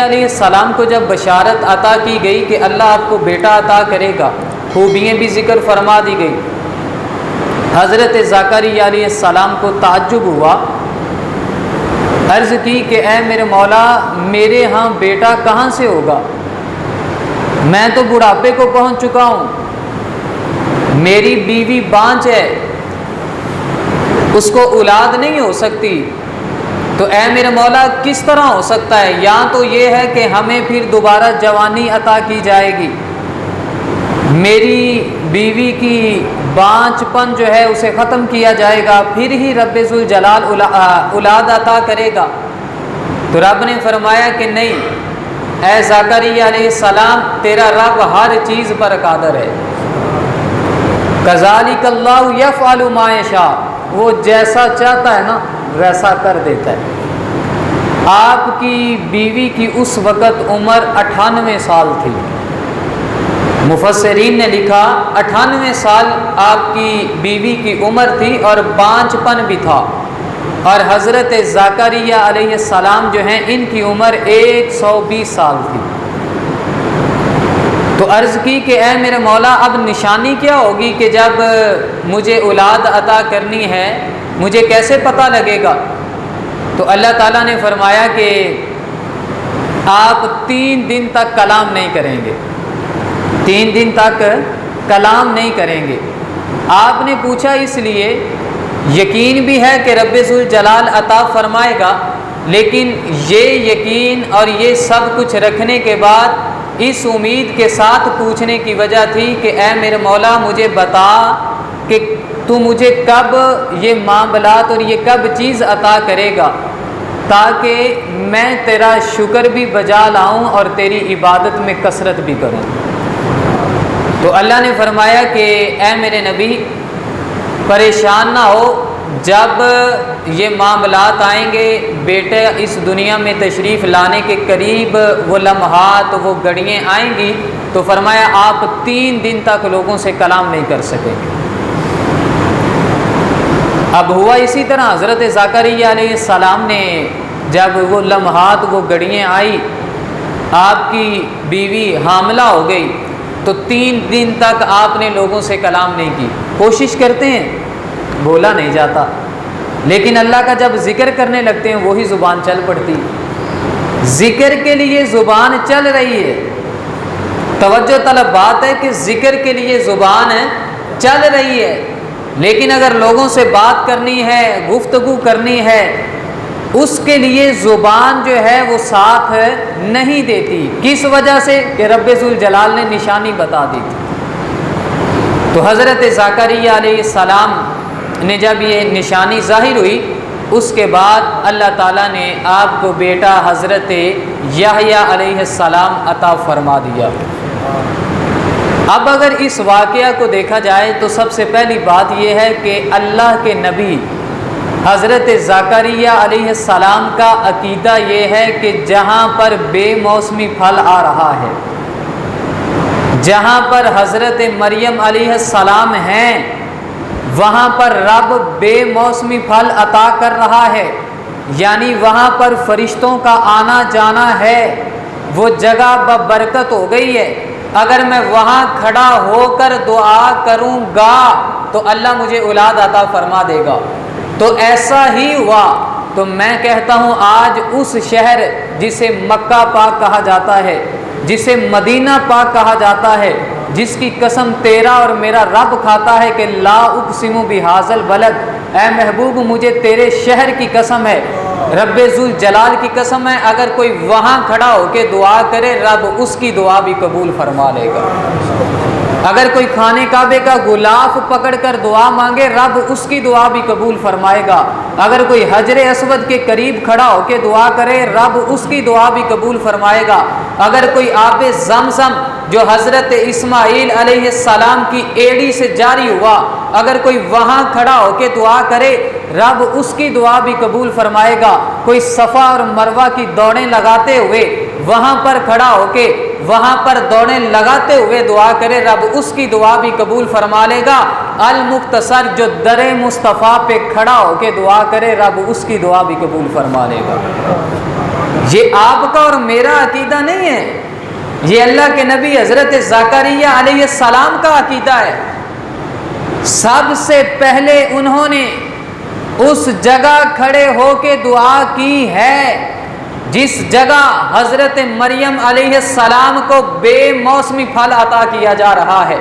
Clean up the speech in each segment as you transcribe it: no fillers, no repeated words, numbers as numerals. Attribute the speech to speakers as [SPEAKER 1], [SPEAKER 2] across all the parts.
[SPEAKER 1] علیہ السلام کو جب بشارت عطا کی گئی کہ اللہ آپ کو بیٹا عطا کرے گا، خوبیاں بھی ذکر فرما دی گئی، حضرت زکریا علیہ السلام کو تعجب ہوا، عرض کی کہ اے میرے مولا، میرے ہاں بیٹا کہاں سے ہوگا؟ میں تو بڑھاپے کو پہنچ چکا ہوں، میری بیوی بانجھ ہے، اس کو اولاد نہیں ہو سکتی، تو اے میرے مولا کس طرح ہو سکتا ہے؟ یا تو یہ ہے کہ ہمیں پھر دوبارہ جوانی عطا کی جائے گی، میری بیوی کی بانجھ پن جو ہے اسے ختم کیا جائے گا، پھر ہی رب ذوالجلال اولاد عطا کرے گا۔ تو رب نے فرمایا کہ نہیں اے زکریا علیہ السلام، تیرا رب ہر چیز پر قادر ہے، کذالک اللہ یفعل ما یشاء، وہ جیسا چاہتا ہے نا ویسا کر دیتا ہے۔ آپ کی بیوی کی اس وقت عمر 98 سال تھی، مفسرین نے لکھا 98 سال آپ کی بیوی کی عمر تھی اور بانجھ پن بھی تھا، اور حضرت زکریا علیہ السلام جو ہیں ان کی عمر 120 سال تھی۔ تو عرض کی کہ اے میرے مولا اب نشانی کیا ہوگی کہ جب مجھے اولاد عطا کرنی ہے، مجھے کیسے پتہ لگے گا؟ تو اللہ تعالیٰ نے فرمایا کہ آپ 3 دن تک کلام نہیں کریں گے، 3 دن تک کلام نہیں کریں گے۔ آپ نے پوچھا اس لیے یقین بھی ہے کہ رب ذوالجلال عطا فرمائے گا، لیکن یہ یقین اور یہ سب کچھ رکھنے کے بعد اس امید کے ساتھ پوچھنے کی وجہ تھی کہ اے میرے مولا مجھے بتا کہ تو مجھے کب یہ معاملات اور یہ کب چیز عطا کرے گا، تاکہ میں تیرا شکر بھی بجا لاؤں اور تیری عبادت میں کثرت بھی کروں۔ تو اللہ نے فرمایا کہ اے میرے نبی پریشان نہ ہو، جب یہ معاملات آئیں گے، بیٹے اس دنیا میں تشریف لانے کے قریب وہ لمحات وہ گھڑیاں آئیں گی، تو فرمایا آپ 3 دن تک لوگوں سے کلام نہیں کر سکیں گے۔ اب ہوا اسی طرح، حضرت زکریا علیہ السلام نے جب وہ لمحات وہ گھڑیاں آئی، آپ کی بیوی حاملہ ہو گئی، تو 3 دن تک آپ نے لوگوں سے کلام نہیں کی۔ کوشش کرتے ہیں، بولا نہیں جاتا، لیکن اللہ کا جب ذکر کرنے لگتے ہیں وہی زبان چل پڑتی۔ ذکر کے لیے زبان چل رہی ہے، توجہ طلب بات ہے کہ ذکر کے لیے زبان چل رہی ہے، لیکن اگر لوگوں سے بات کرنی ہے، گفتگو کرنی ہے، اس کے لیے زبان جو ہے وہ ساتھ نہیں دیتی۔ کس وجہ سے؟ کہ رب ذوالجلال نے نشانی بتا دی تھی۔ تو حضرت زکریا علیہ السلام نے جب یہ نشانی ظاہر ہوئی، اس کے بعد اللہ تعالیٰ نے آپ کو بیٹا حضرت یحییٰ علیہ السلام عطا فرما دیا۔ اب اگر اس واقعہ کو دیکھا جائے تو سب سے پہلی بات یہ ہے کہ اللہ کے نبی حضرت زکریا علیہ السلام کا عقیدہ یہ ہے کہ جہاں پر بے موسمی پھل آ رہا ہے، جہاں پر حضرت مریم علیہ السلام ہیں، وہاں پر رب بے موسمی پھل عطا کر رہا ہے، یعنی وہاں پر فرشتوں کا آنا جانا ہے، وہ جگہ ببرکت ہو گئی ہے۔ اگر میں وہاں کھڑا ہو کر دعا کروں گا تو اللہ مجھے اولاد عطا فرما دے گا، تو ایسا ہی ہوا۔ تو میں کہتا ہوں آج اس شہر جسے مکہ پاک کہا جاتا ہے، جسے مدینہ پاک کہا جاتا ہے، جس کی قسم تیرا اور میرا رب کھاتا ہے کہ لا اقسم بہذا البلد، اے محبوب مجھے تیرے شہر کی قسم ہے، رب ذوالجلال کی قسم ہے، اگر کوئی وہاں کھڑا ہو کے دعا کرے رب اس کی دعا بھی قبول فرما لے گا۔ اگر کوئی خانے کعبے کا غلاف پکڑ کر دعا مانگے رب اس کی دعا بھی قبول فرمائے گا۔ اگر کوئی حجر اسود کے قریب کھڑا ہو کے دعا کرے رب اس کی دعا بھی قبول فرمائے گا۔ اگر کوئی آب زمزم جو حضرت اسماعیل علیہ السلام کی ایڑی سے جاری ہوا، اگر کوئی وہاں کھڑا ہو کے دعا کرے رب اس کی دعا بھی قبول فرمائے گا۔ کوئی صفا اور مروہ کی دوڑیں لگاتے ہوئے وہاں پر کھڑا ہو کے وہاں پر دوڑیں لگاتے ہوئے دعا کرے رب اس کی دعا بھی قبول فرما لے گا۔ المختصر جو در مصطفیٰ پہ کھڑا ہو کے دعا کرے رب اس کی دعا بھی قبول فرما لے گا۔ یہ آپ کا اور میرا عقیدہ نہیں ہے، یہ اللہ کے نبی حضرت زکریا علیہ السلام کا عقیدہ ہے۔ سب سے پہلے انہوں نے اس جگہ کھڑے ہو کے دعا کی ہے جس جگہ حضرت مریم علیہ السلام کو بے موسمی پھل عطا کیا جا رہا ہے۔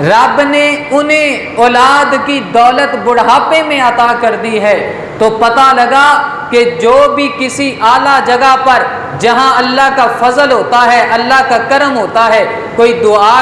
[SPEAKER 1] رب نے انہیں اولاد کی دولت بڑھاپے میں عطا کر دی ہے، تو پتہ لگا کہ جو بھی کسی اعلیٰ جگہ پر جہاں اللہ کا فضل ہوتا ہے، اللہ کا کرم ہوتا ہے، کوئی دعا